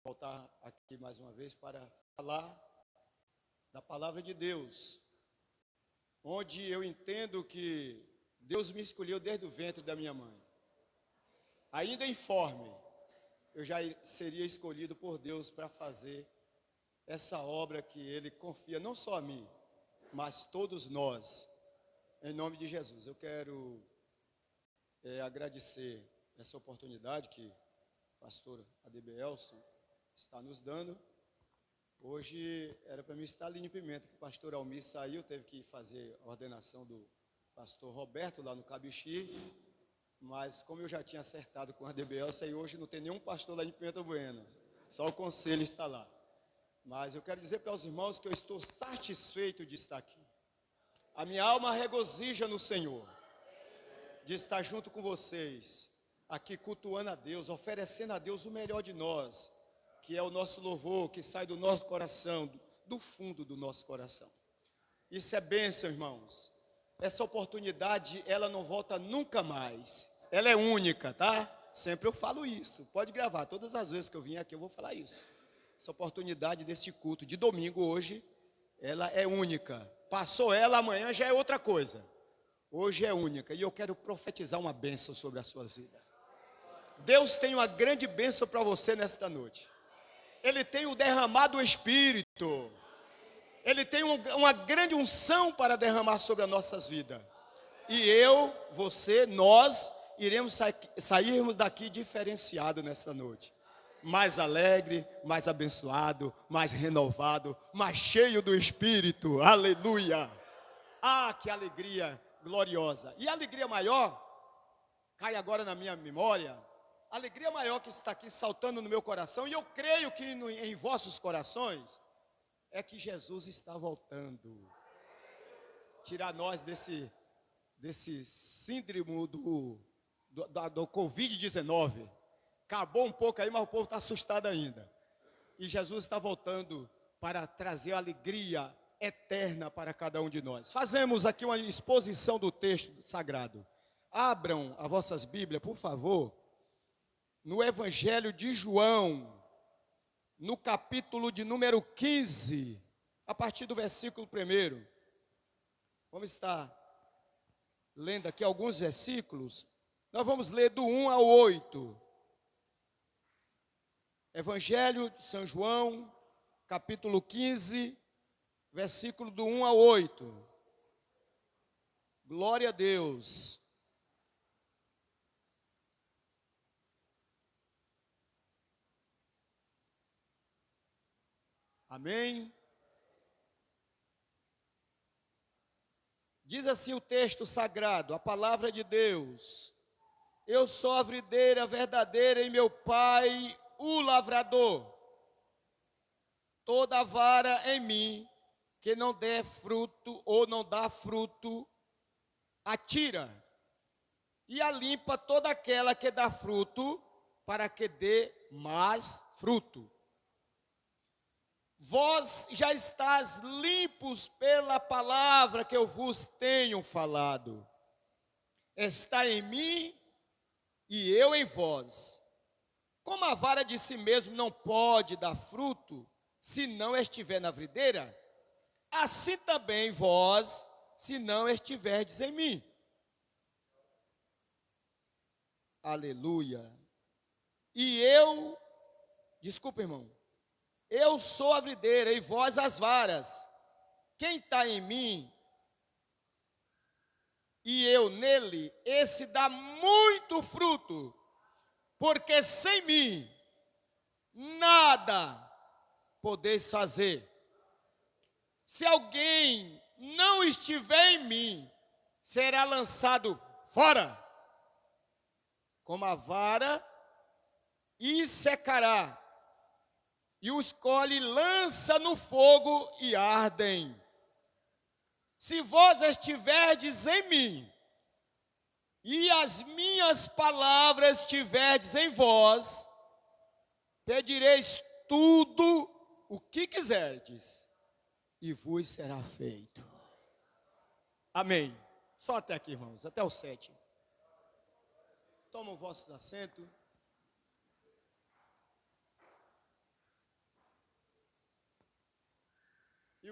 voltar aqui mais uma vez para falar da palavra de Deus, onde eu entendo que Deus me escolheu desde o ventre da minha mãe. Ainda informe, eu já seria escolhido por Deus para fazer essa obra que Ele confia, não só a mim, mas todos nós, em nome de Jesus. Eu quero agradecer essa oportunidade que o pastor Adebelson está nos dando. Hoje era para mim estar ali em Pimenta, que o pastor Almir saiu, teve que fazer a ordenação do pastor Roberto lá no Cabixi, mas como eu já tinha acertado com a Adebelson, e hoje não tem nenhum pastor lá em Pimenta Bueno, só o conselho está lá. Mas eu quero dizer para os irmãos que eu estou satisfeito de estar aqui. A minha alma regozija no Senhor, de estar junto com vocês, aqui cultuando a Deus, oferecendo a Deus o melhor de nós, que é o nosso louvor, que sai do nosso coração, do fundo do nosso coração. Isso é bênção, irmãos. Essa oportunidade, ela não volta nunca mais. Ela é única, tá? Sempre eu falo isso. Pode gravar, todas as vezes que eu vim aqui eu vou falar isso. Essa oportunidade deste culto de domingo hoje, ela é única. Passou ela, amanhã já é outra coisa. Hoje é única. E eu quero profetizar uma bênção sobre a sua vida. Deus tem uma grande bênção para você nesta noite. Ele tem o derramado do Espírito. Ele tem uma grande unção para derramar sobre as nossas vidas. E eu, você, nós iremos sairmos daqui diferenciado nesta noite. Mais alegre, mais abençoado, mais renovado, mais cheio do Espírito. Aleluia! Ah, que alegria gloriosa. E a alegria maior, cai agora na minha memória, a alegria maior que está aqui saltando no meu coração, e eu creio que em vossos corações, é que Jesus está voltando. Tirar nós desse síndrome do Covid-19. Acabou um pouco aí, mas o povo está assustado ainda. E Jesus está voltando para trazer alegria eterna para cada um de nós. Fazemos aqui uma exposição do texto sagrado. Abram as vossas Bíblias, por favor, no Evangelho de João, no capítulo de número 15, a partir do versículo 1. Vamos estar lendo aqui alguns versículos. Nós vamos ler do 1 ao 8. Evangelho de São João, capítulo 15, versículo do 1 ao 8. Glória a Deus. Amém? Diz assim o texto sagrado, a palavra de Deus: eu sou a videira verdadeira e meu Pai o lavrador. Toda vara em mim que não der fruto ou não dá fruto, atira, e a limpa toda aquela que dá fruto, para que dê mais fruto. Vós já estáis limpos pela palavra que eu vos tenho falado. Está em mim e eu em vós. Como a vara de si mesmo não pode dar fruto, se não estiver na videira, assim também vós, se não estiverdes em mim. Aleluia. E eu, desculpa, irmão, eu sou a videira e vós as varas. Quem está em mim e eu nele, esse dá muito fruto, porque sem mim nada podeis fazer. Se alguém não estiver em mim, será lançado fora, como a vara, e secará. E os colhe, lança no fogo e ardem. Se vós estiverdes em mim, e as minhas palavras estiverdes em vós, pedireis tudo o que quiserdes, e vos será feito. Amém. Só até aqui, irmãos, até o 7. Tomam vossos assentos.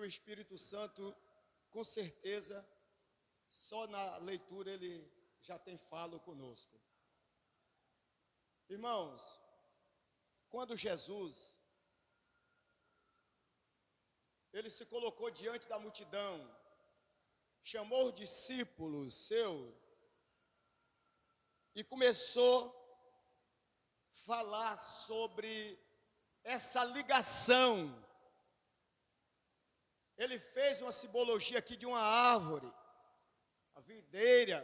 o Espírito Santo, com certeza, só na leitura ele já tem falo conosco. Irmãos, quando Jesus, ele se colocou diante da multidão, chamou os discípulos seus e começou a falar sobre essa ligação. Ele fez uma simbologia aqui de uma árvore, a videira,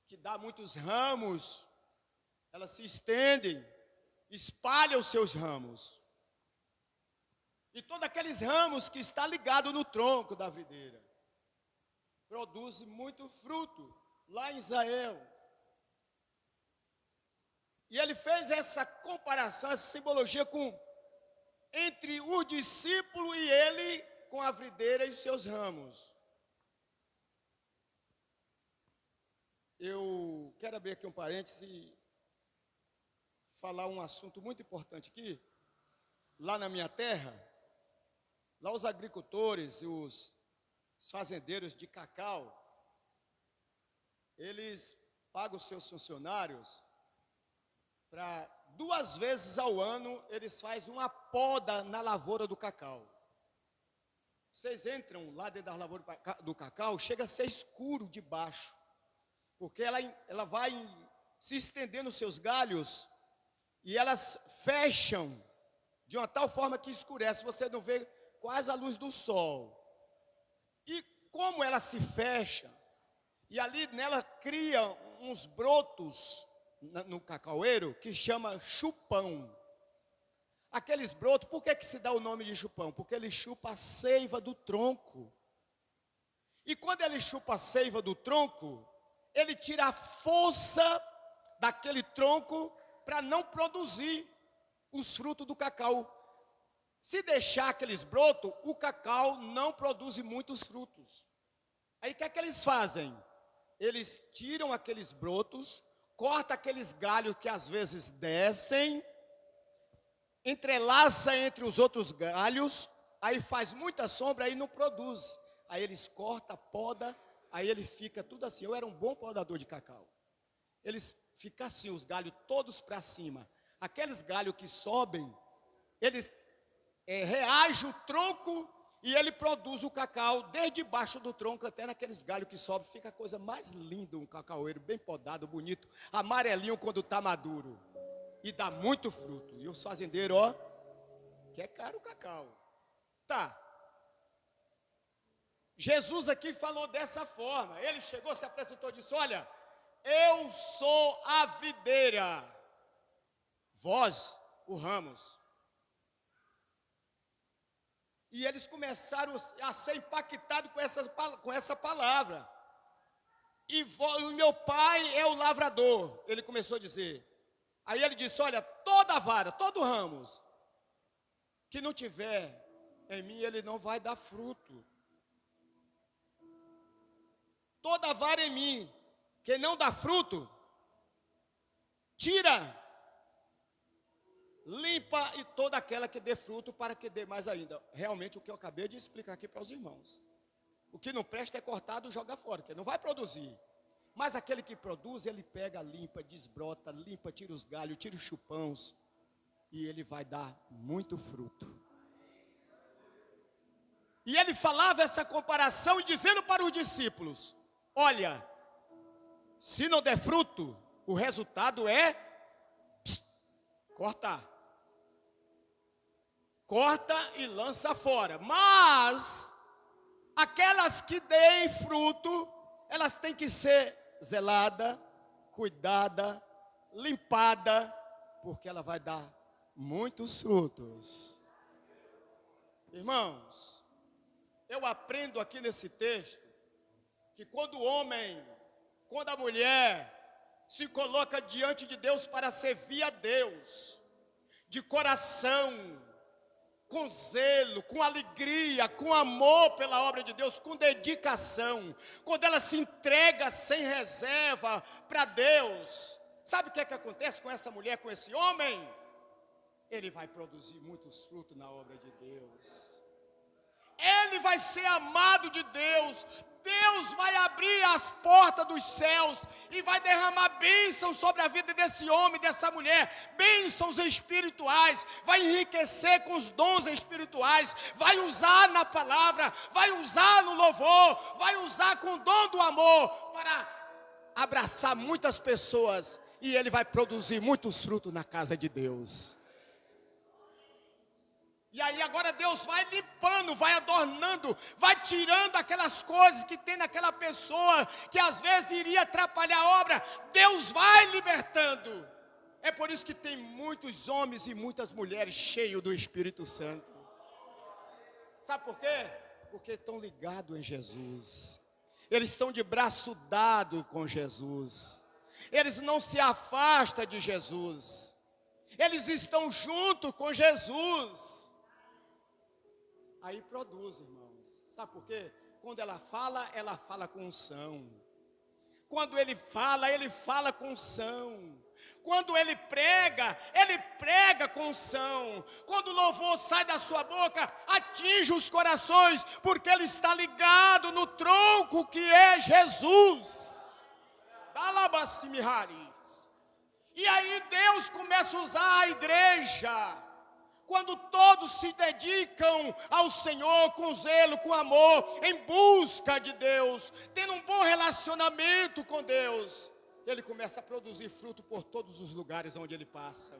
que dá muitos ramos, elas se estendem, espalham os seus ramos. E todos aqueles ramos que está ligado no tronco da videira, produz muito fruto lá em Israel. E ele fez essa comparação, essa simbologia entre o discípulo e ele, com a videira e os seus ramos. Eu quero abrir aqui um parêntese e falar um assunto muito importante aqui. Lá na minha terra, lá os agricultores e os fazendeiros de cacau, eles pagam os seus funcionários para 2 vezes ao ano eles fazem uma poda na lavoura do cacau. Vocês entram lá dentro da lavoura do cacau, chega a ser escuro de baixo, porque ela vai se estendendo os seus galhos e elas fecham de uma tal forma que escurece, você não vê quase a luz do sol. E como ela se fecha, e ali nela cria uns brotos no cacaueiro que chama chupão. Aqueles brotos, por que se dá o nome de chupão? Porque ele chupa a seiva do tronco. E quando ele chupa a seiva do tronco, ele tira a força daquele tronco para não produzir os frutos do cacau. Se deixar aqueles brotos, o cacau não produz muitos frutos. Aí o que é que eles fazem? Eles tiram aqueles brotos, corta aqueles galhos que às vezes descem, entrelaça entre os outros galhos, aí faz muita sombra, aí não produz. Aí eles cortam, poda, aí ele fica tudo assim. Eu era um bom podador de cacau. Eles ficam assim, os galhos todos para cima. Aqueles galhos que sobem, eles reagem o tronco e ele produz o cacau desde baixo do tronco até naqueles galhos que sobem. Fica a coisa mais linda, um cacaueiro bem podado, bonito, amarelinho quando está maduro. E dá muito fruto. E os fazendeiros, ó, que é caro o cacau. Tá. Jesus aqui falou dessa forma. Ele chegou, se apresentou e disse: olha, eu sou a videira, vós, os ramos. E eles começaram a ser impactados com essa palavra. E o meu pai é o lavrador. Ele começou a dizer. Aí ele disse: olha, toda vara, todo ramo que não tiver em mim, ele não vai dar fruto. Toda vara em mim que não dá fruto, tira, limpa, e toda aquela que dê fruto para que dê mais ainda. Realmente o que eu acabei de explicar aqui para os irmãos. O que não presta é cortado, joga fora, porque não vai produzir. Mas aquele que produz, ele pega, limpa, desbrota, limpa, tira os galhos, tira os chupãos, e ele vai dar muito fruto. E ele falava essa comparação e dizendo para os discípulos: olha, se não der fruto, o resultado é cortar. Corta e lança fora. Mas aquelas que deem fruto, elas têm que ser zelada, cuidada, limpada, porque ela vai dar muitos frutos. Irmãos, eu aprendo aqui nesse texto que quando o homem, quando a mulher se coloca diante de Deus para servir a Deus, de coração, com zelo, com alegria, com amor pela obra de Deus, com dedicação, quando ela se entrega sem reserva para Deus, sabe o que é que acontece com essa mulher, com esse homem? Ele vai produzir muitos frutos na obra de Deus. ele vai ser amado de Deus. Deus vai abrir as portas dos céus e vai derramar bênçãos sobre a vida desse homem, dessa mulher, bênçãos espirituais, vai enriquecer com os dons espirituais, vai usar na palavra, vai usar no louvor, vai usar com o dom do amor para abraçar muitas pessoas, e ele vai produzir muitos frutos na casa de Deus. E aí agora Deus vai limpando, vai adornando, vai tirando aquelas coisas que tem naquela pessoa, que às vezes iria atrapalhar a obra. Deus vai libertando. É por isso que tem muitos homens e muitas mulheres cheios do Espírito Santo. Sabe por quê? Porque estão ligados em Jesus. Eles estão de braço dado com Jesus. Eles não se afastam de Jesus. Eles estão junto com Jesus. Aí produz, irmãos. Sabe por quê? Quando ela fala com unção. Quando ele fala com unção. Quando ele prega com unção. Quando o louvor sai da sua boca, atinge os corações, porque ele está ligado no tronco que é Jesus. E aí Deus começa a usar a igreja. Quando todos se dedicam ao Senhor com zelo, com amor, em busca de Deus, tendo um bom relacionamento com Deus, ele começa a produzir fruto por todos os lugares onde ele passa.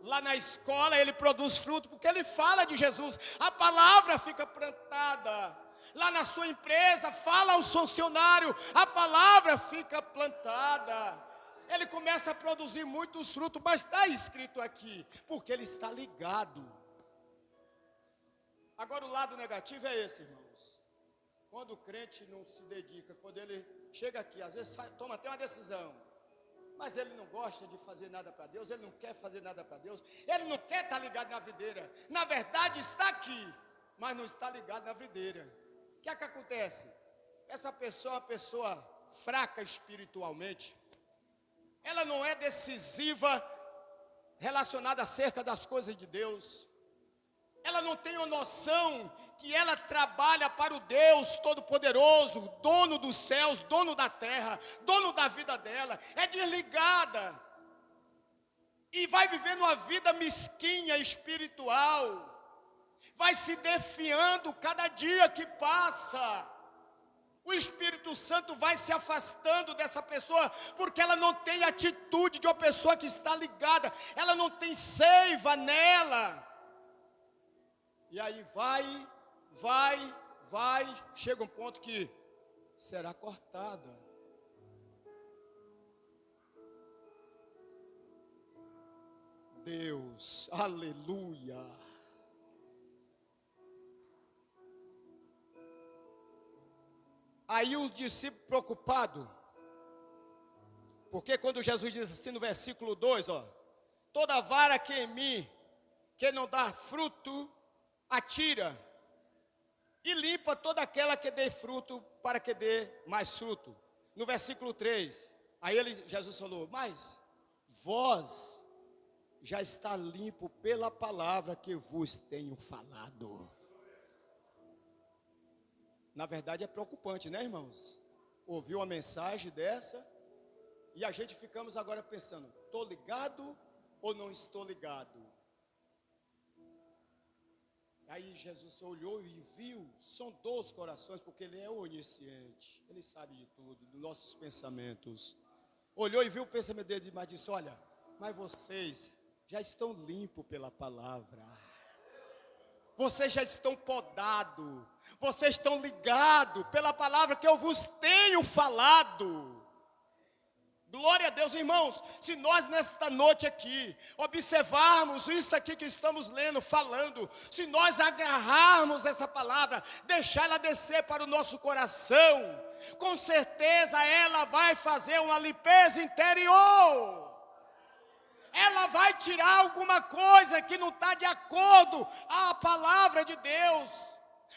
Lá na escola ele produz fruto porque ele fala de Jesus, a palavra fica plantada. Lá na sua empresa, fala ao funcionário, a palavra fica plantada. Ele começa a produzir muitos frutos, mas está escrito aqui, porque ele está ligado. Agora o lado negativo é esse, irmãos. Quando o crente não se dedica, quando ele chega aqui, às vezes toma até uma decisão, mas ele não gosta de fazer nada para Deus, ele não quer fazer nada para Deus, ele não quer estar ligado na videira. Na verdade está aqui, mas não está ligado na videira. O que é que acontece? Essa pessoa é uma pessoa fraca espiritualmente. Ela não é decisiva relacionada acerca das coisas de Deus. Ela não tem a noção que ela trabalha para o Deus Todo-Poderoso, dono dos céus, dono da terra, dono da vida dela. É desligada. E vai vivendo uma vida mesquinha espiritual. Vai se defiando cada dia que passa. O Espírito Santo vai se afastando dessa pessoa, porque ela não tem atitude de uma pessoa que está ligada, ela não tem seiva nela. E aí vai, chega um ponto que será cortada. Deus, aleluia. Aí os discípulos preocupados, porque quando Jesus diz assim no versículo 2, toda vara que em mim, que não dá fruto, atira, e limpa toda aquela que dê fruto, para que dê mais fruto. No versículo 3, aí Jesus falou, mas vós já está limpo pela palavra que vos tenho falado. Na verdade é preocupante, né, irmãos? Ouvir uma mensagem dessa e a gente ficamos agora pensando, estou ligado ou não estou ligado? Aí Jesus olhou e viu, sondou os corações, porque ele é onisciente, ele sabe de tudo, dos nossos pensamentos. Olhou e viu o pensamento dele, mas disse, olha, mas vocês já estão limpos pela palavra. Vocês já estão podados, vocês estão ligados pela palavra que eu vos tenho falado. Glória a Deus, irmãos. Se nós nesta noite aqui observarmos isso aqui que estamos lendo, falando, se nós agarrarmos essa palavra, deixar ela descer para o nosso coração, com certeza ela vai fazer uma limpeza interior. Ela vai tirar alguma coisa que não está de acordo à palavra de Deus,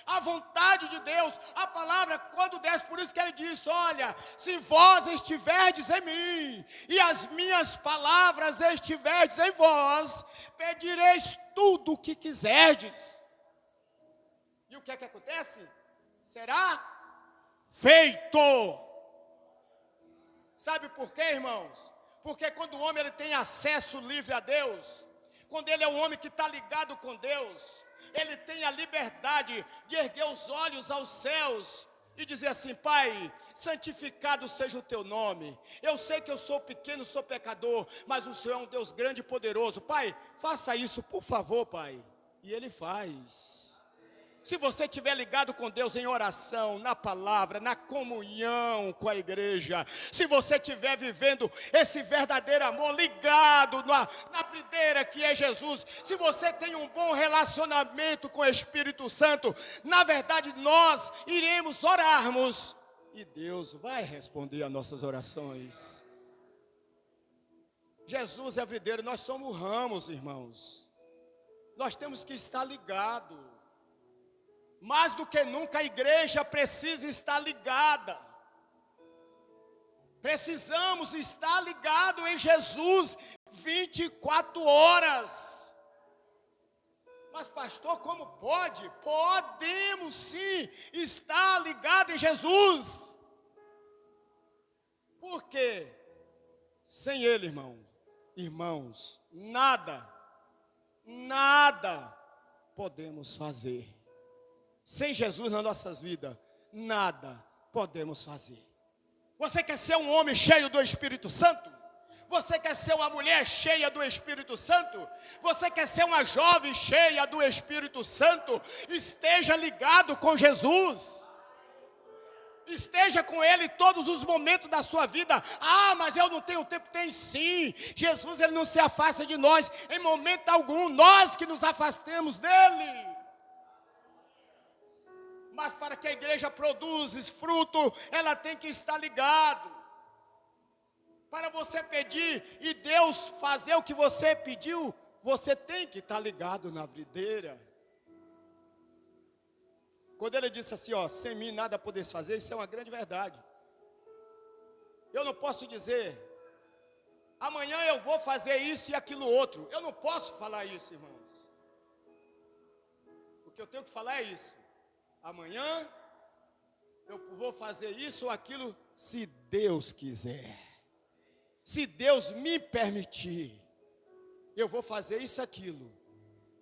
à vontade de Deus. A palavra quando desce, por isso que ele disse, olha, se vós estiverdes em mim, e as minhas palavras estiverdes em vós, pedireis tudo o que quiserdes. E o que é que acontece? Será feito. Sabe por quê, irmãos? Porque quando o homem ele tem acesso livre a Deus, quando ele é um homem que está ligado com Deus, ele tem a liberdade de erguer os olhos aos céus e dizer assim: Pai, santificado seja o teu nome. Eu sei que eu sou pequeno, sou pecador, mas o Senhor é um Deus grande e poderoso. Pai, faça isso, por favor, Pai. E Ele faz. Se você estiver ligado com Deus em oração, na palavra, na comunhão com a igreja, se você estiver vivendo esse verdadeiro amor ligado na videira que é Jesus, se você tem um bom relacionamento com o Espírito Santo, na verdade nós iremos orarmos e Deus vai responder às nossas orações. Jesus é a videira, nós somos ramos, irmãos. Nós temos que estar ligados. Mais do que nunca a igreja precisa estar ligada. Precisamos estar ligado em Jesus 24 horas. Mas pastor, como pode? Podemos sim estar ligado em Jesus. Por quê? Sem Ele, irmãos, nada podemos fazer. Sem Jesus nas nossas vidas, nada podemos fazer. Você quer ser um homem cheio do Espírito Santo? Você quer ser uma mulher cheia do Espírito Santo? Você quer ser uma jovem cheia do Espírito Santo? Esteja ligado com Jesus. Esteja com Ele todos os momentos da sua vida. Ah, mas eu não tenho tempo. Tem sim. Jesus, Ele não se afasta de nós em momento algum. Nós que nos afastemos dEle. Mas para que a igreja produza fruto, ela tem que estar ligado. Para você pedir e Deus fazer o que você pediu, você tem que estar ligado na videira. Quando ele disse assim, sem mim nada podeis fazer, isso é uma grande verdade. Eu não posso dizer, amanhã eu vou fazer isso e aquilo outro. Eu não posso falar isso, irmãos. O que eu tenho que falar é isso. Amanhã eu vou fazer isso ou aquilo, se Deus quiser. Se Deus me permitir, eu vou fazer isso e aquilo.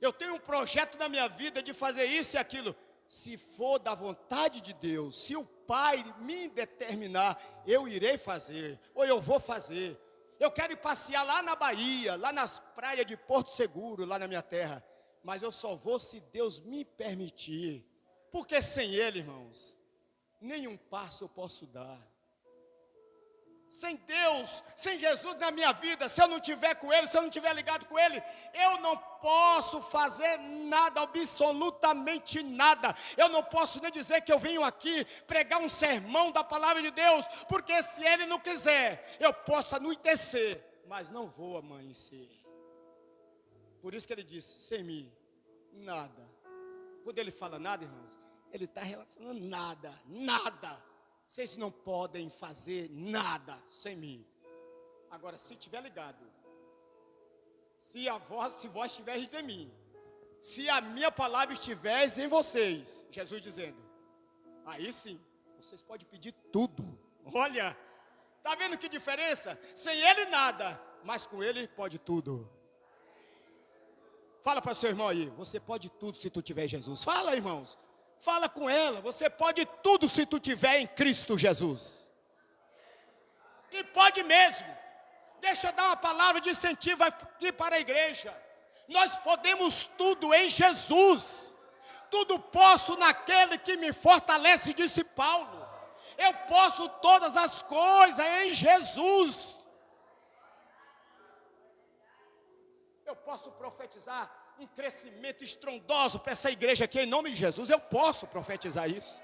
Eu tenho um projeto na minha vida de fazer isso e aquilo. Se for da vontade de Deus, se o Pai me determinar, eu irei fazer, ou eu vou fazer. Eu quero ir passear lá na Bahia, lá nas praias de Porto Seguro, lá na minha terra. Mas eu só vou se Deus me permitir. Porque sem Ele, irmãos, nenhum passo eu posso dar. Sem Deus, sem Jesus na minha vida, se eu não estiver com Ele, se eu não estiver ligado com Ele, eu não posso fazer nada, absolutamente nada. Eu não posso nem dizer que eu venho aqui pregar um sermão da palavra de Deus, porque se Ele não quiser, eu posso anoitecer, mas não vou amanhecer. Por isso que Ele disse, sem mim, nada. Quando Ele fala nada, irmãos, Ele está relacionando nada. Vocês não podem fazer nada sem mim. Agora, se estiver ligado, se vós estiveres em mim, se a minha palavra estiver em vocês, Jesus dizendo, aí sim, vocês podem pedir tudo. Olha, está vendo que diferença? Sem Ele nada, mas com Ele pode tudo. Fala para o seu irmão aí, você pode tudo se tu tiver Jesus. Fala, irmãos. Fala com ela, você pode tudo se tu tiver em Cristo Jesus. E pode mesmo. Deixa eu dar uma palavra de incentivo aqui para a igreja. Nós podemos tudo em Jesus. Tudo posso naquele que me fortalece, disse Paulo. Eu posso todas as coisas em Jesus. Eu posso profetizar um crescimento estrondoso para essa igreja aqui, em nome de Jesus. Eu posso profetizar isso.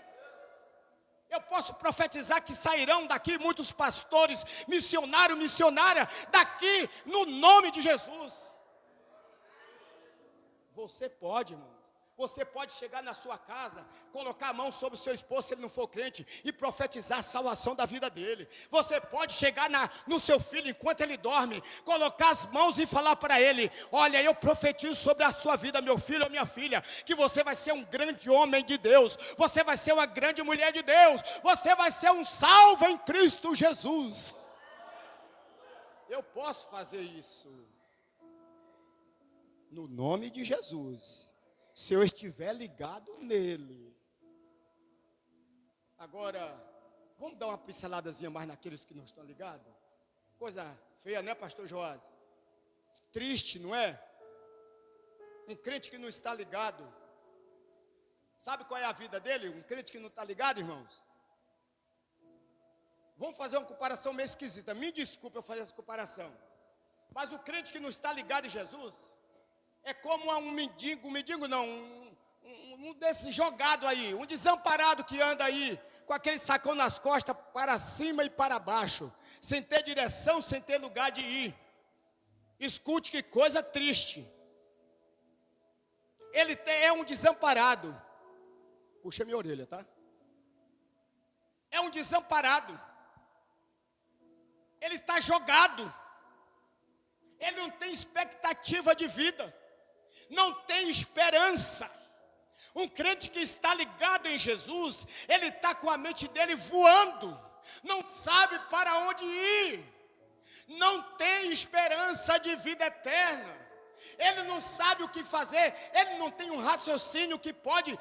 Eu posso profetizar que sairão daqui muitos pastores, missionária, daqui no nome de Jesus. Você pode, irmão. Você pode chegar na sua casa, colocar a mão sobre o seu esposo, se ele não for crente, e profetizar a salvação da vida dele. Você pode chegar no seu filho, enquanto ele dorme, colocar as mãos e falar para ele: olha, eu profetizo sobre a sua vida, meu filho ou minha filha, que você vai ser um grande homem de Deus, você vai ser uma grande mulher de Deus, você vai ser um salvo em Cristo Jesus. Eu posso fazer isso, no nome de Jesus, se eu estiver ligado nele. Agora, vamos dar uma pinceladazinha mais naqueles que não estão ligados? Coisa feia, né, pastor Joás? Triste, não é? Um crente que não está ligado. Sabe qual é a vida dele? Um crente que não está ligado, irmãos? Vamos fazer uma comparação meio esquisita. Me desculpe eu fazer essa comparação. Mas o crente que não está ligado em Jesus é como um mendigo não, um desses jogado aí, um desamparado que anda aí, com aquele sacão nas costas, para cima e para baixo, sem ter direção, sem ter lugar de ir. Escute que coisa triste. É um desamparado. Puxa minha orelha, tá? É um desamparado. Ele está jogado. Ele não tem expectativa de vida. Não tem esperança. Um crente que está ligado em Jesus, ele está com a mente dele voando, não sabe para onde ir, não tem esperança de vida eterna, ele não sabe o que fazer, ele não tem um raciocínio que pode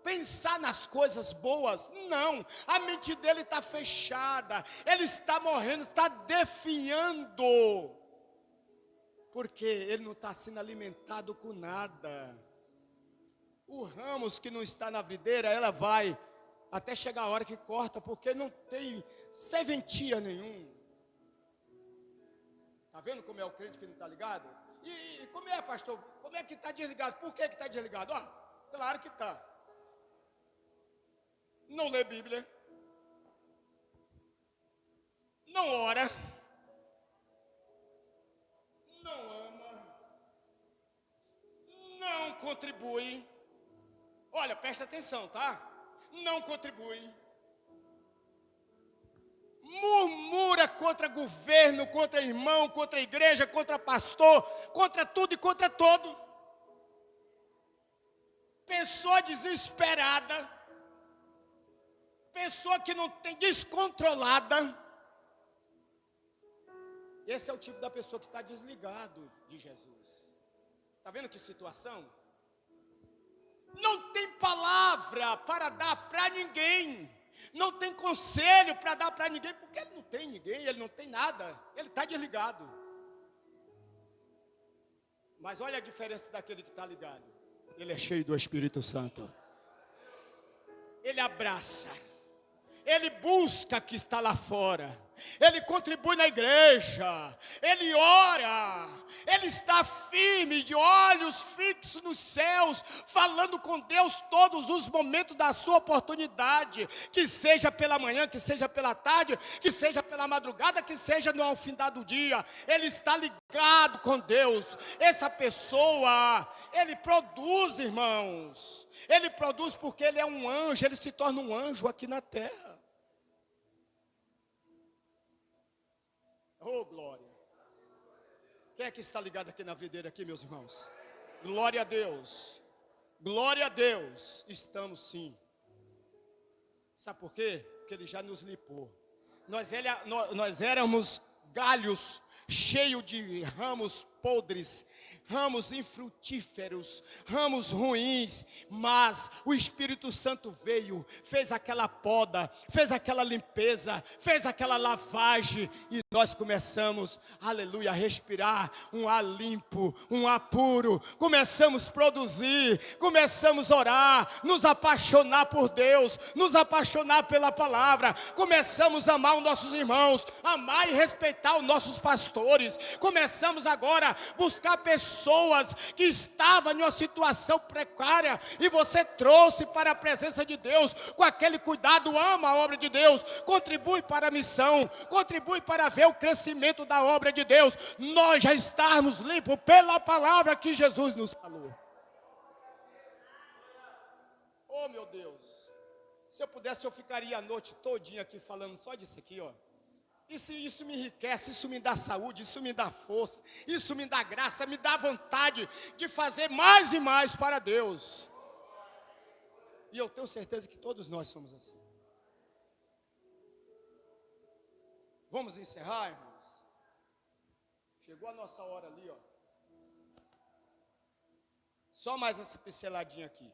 pensar nas coisas boas. Não, a mente dele está fechada, ele está morrendo, está definhando, porque ele não está sendo alimentado com nada. O ramos que não está na videira, ela vai até chegar a hora que corta, porque não tem serventia nenhum. Está vendo como é o crente que não está ligado? E como é, pastor? Como é que está desligado? Por que está desligado? Claro que está. Não lê Bíblia, não ora, não ama, não contribui. Olha, presta atenção, tá? Não contribui. Murmura contra governo, contra irmão, contra igreja, contra pastor, contra tudo e contra todo. Pessoa desesperada. Pessoa que não tem, descontrolada. Esse é o tipo da pessoa que está desligado de Jesus. Está vendo que situação? Não tem palavra para dar para ninguém. Não tem conselho para dar para ninguém. Porque ele não tem ninguém, ele não tem nada. Ele está desligado. Mas olha a diferença daquele que está ligado. Ele é cheio do Espírito Santo. Ele abraça. Ele busca que está lá fora. Ele contribui na igreja, ele ora, ele está firme, de olhos fixos nos céus, falando com Deus todos os momentos da sua oportunidade, que seja pela manhã, que seja pela tarde, que seja pela madrugada, que seja no ao findar do dia. Ele está ligado com Deus. Essa pessoa, ele produz, irmãos, ele produz porque ele é um anjo, ele se torna um anjo aqui na terra. Oh, glória. Quem é que está ligado aqui na videira aqui, meus irmãos? Glória a Deus. Glória a Deus. Estamos sim. Sabe por quê? Porque ele já nos limpou. Nós éramos galhos cheios de ramos podres, ramos infrutíferos, ramos ruins, mas o Espírito Santo veio, fez aquela poda, fez aquela limpeza, fez aquela lavagem, e nós começamos, aleluia, a respirar um ar limpo, um ar puro, começamos a produzir, começamos a orar, nos apaixonar por Deus, nos apaixonar pela palavra, começamos a amar os nossos irmãos, amar e respeitar os nossos pastores, começamos agora a buscar pessoas que estavam em uma situação precária, e você trouxe para a presença de Deus, com aquele cuidado, ama a obra de Deus, contribui para a missão, contribui para ver o crescimento da obra de Deus. Nós já estamos limpos pela palavra que Jesus nos falou. Oh, meu Deus. Se eu pudesse, eu ficaria a noite todinha aqui falando só disso aqui, ó. Isso me enriquece, isso me dá saúde, isso me dá força, isso me dá graça, me dá vontade de fazer mais e mais para Deus. E eu tenho certeza que todos nós somos assim. Vamos encerrar, irmãos? Chegou a nossa hora ali, ó. Só mais essa pinceladinha aqui.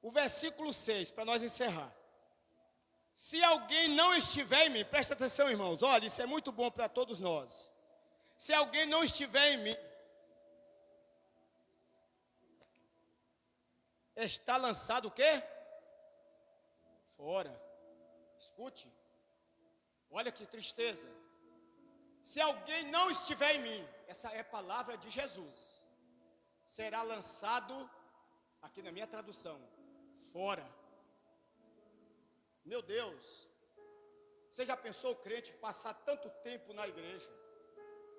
O versículo 6, para nós encerrar. Se alguém não estiver em mim, presta atenção, irmãos, olha, isso é muito bom para todos nós. Se alguém não estiver em mim, está lançado o quê? Fora. Escute. Olha que tristeza. Se alguém não estiver em mim, essa é a palavra de Jesus, será lançado, aqui na minha tradução, fora. Meu Deus, você já pensou o crente passar tanto tempo na igreja,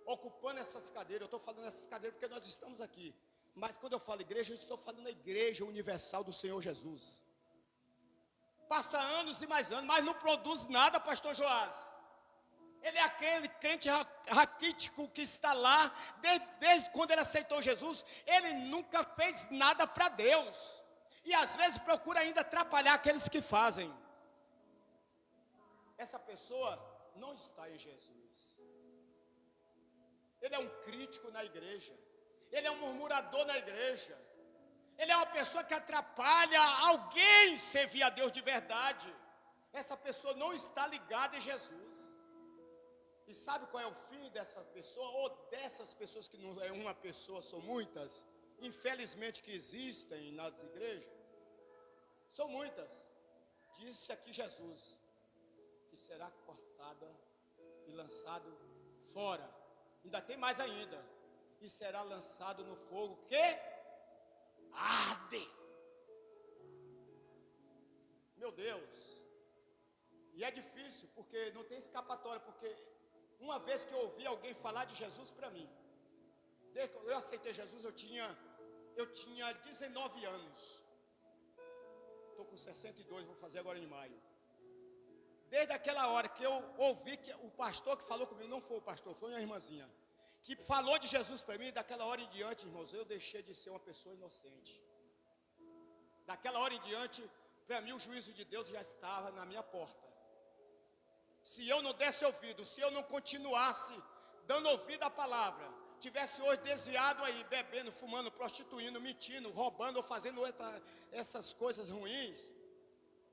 ocupando essas cadeiras? Eu estou falando essas cadeiras porque nós estamos aqui. Mas quando eu falo igreja, eu estou falando da igreja universal do Senhor Jesus. Passa anos e mais anos, mas não produz nada, pastor Joás. Ele é aquele crente raquítico que está lá, desde quando ele aceitou Jesus, ele nunca fez nada para Deus. E às vezes procura ainda atrapalhar aqueles que fazem. Essa pessoa não está em Jesus. Ele é um crítico na igreja. Ele é um murmurador na igreja. Ele é uma pessoa que atrapalha alguém servir a Deus de verdade. Essa pessoa não está ligada em Jesus. E sabe qual é o fim dessa pessoa? Ou dessas pessoas, que não é uma pessoa, são muitas, infelizmente, que existem nas igrejas? São muitas. Disse aqui Jesus, que será cortada e lançado fora. Ainda tem mais ainda. E será lançado no fogo que arde. Meu Deus. E é difícil, porque não tem escapatória, porque uma vez que eu ouvi alguém falar de Jesus para mim, desde que eu aceitei Jesus, eu tinha 19 anos. Estou com 62, vou fazer agora em maio. Desde aquela hora que eu ouvi que o pastor que falou comigo, não foi o pastor, foi uma irmãzinha, que falou de Jesus para mim, daquela hora em diante, irmãos, eu deixei de ser uma pessoa inocente. Daquela hora em diante, para mim o juízo de Deus já estava na minha porta. Se eu não desse ouvido, se eu não continuasse dando ouvido à palavra, tivesse hoje desviado aí, bebendo, fumando, prostituindo, mentindo, roubando ou fazendo essas coisas ruins,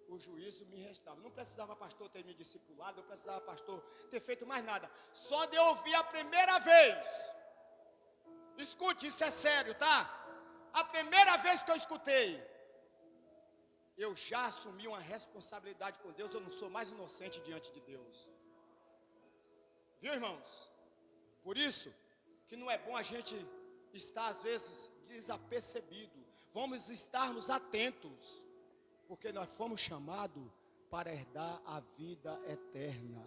o juízo me restava. Não precisava pastor ter me discipulado, não precisava pastor ter feito mais nada. Só de eu ouvir a primeira vez. Escute, isso é sério, tá? A primeira vez que eu escutei, eu já assumi uma responsabilidade com Deus. Eu não sou mais inocente diante de Deus. Viu, irmãos? Por isso que não é bom a gente estar às vezes desapercebido. Vamos estarmos atentos, porque nós fomos chamados para herdar a vida eterna.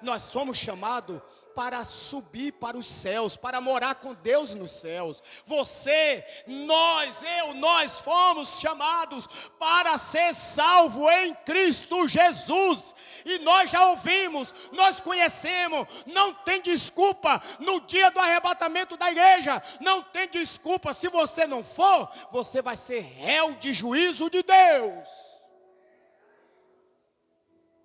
Nós fomos chamados para subir para os céus, para morar com Deus nos céus. Você, nós fomos chamados para ser salvo em Cristo Jesus. E nós já ouvimos, nós conhecemos, não tem desculpa no dia do arrebatamento da igreja. Não tem desculpa, se você não for, você vai ser réu de juízo de Deus.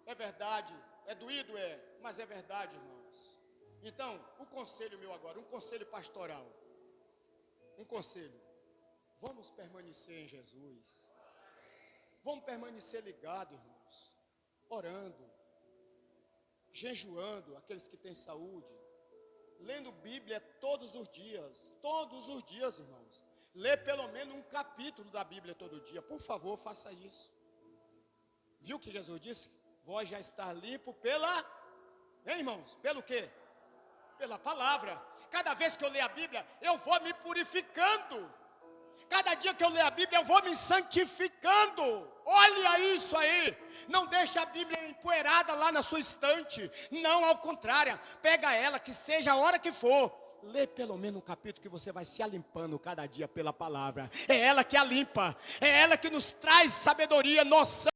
É verdade, é doído, mas é verdade, irmãos. Então, o conselho meu agora, um conselho pastoral. Um conselho. Vamos permanecer em Jesus. Vamos permanecer ligados, irmãos. Orando. Jejuando, aqueles que têm saúde. Lendo Bíblia todos os dias. Todos os dias, irmãos. Lê pelo menos um capítulo da Bíblia todo dia. Por favor, faça isso. Viu que Jesus disse? Vós já está limpo hein, irmãos? Pelo quê? Pela palavra. Cada vez que eu ler a Bíblia, eu vou me purificando. Cada dia que eu ler a Bíblia, eu vou me santificando. Olha Olha isso aí. Não deixa a Bíblia empoeirada lá na sua estante. Não, ao contrário. Pega ela, que seja a hora que for. Lê pelo menos um capítulo que você vai se alimpando cada dia pela palavra. É ela que a limpa. É ela que nos traz sabedoria, noção.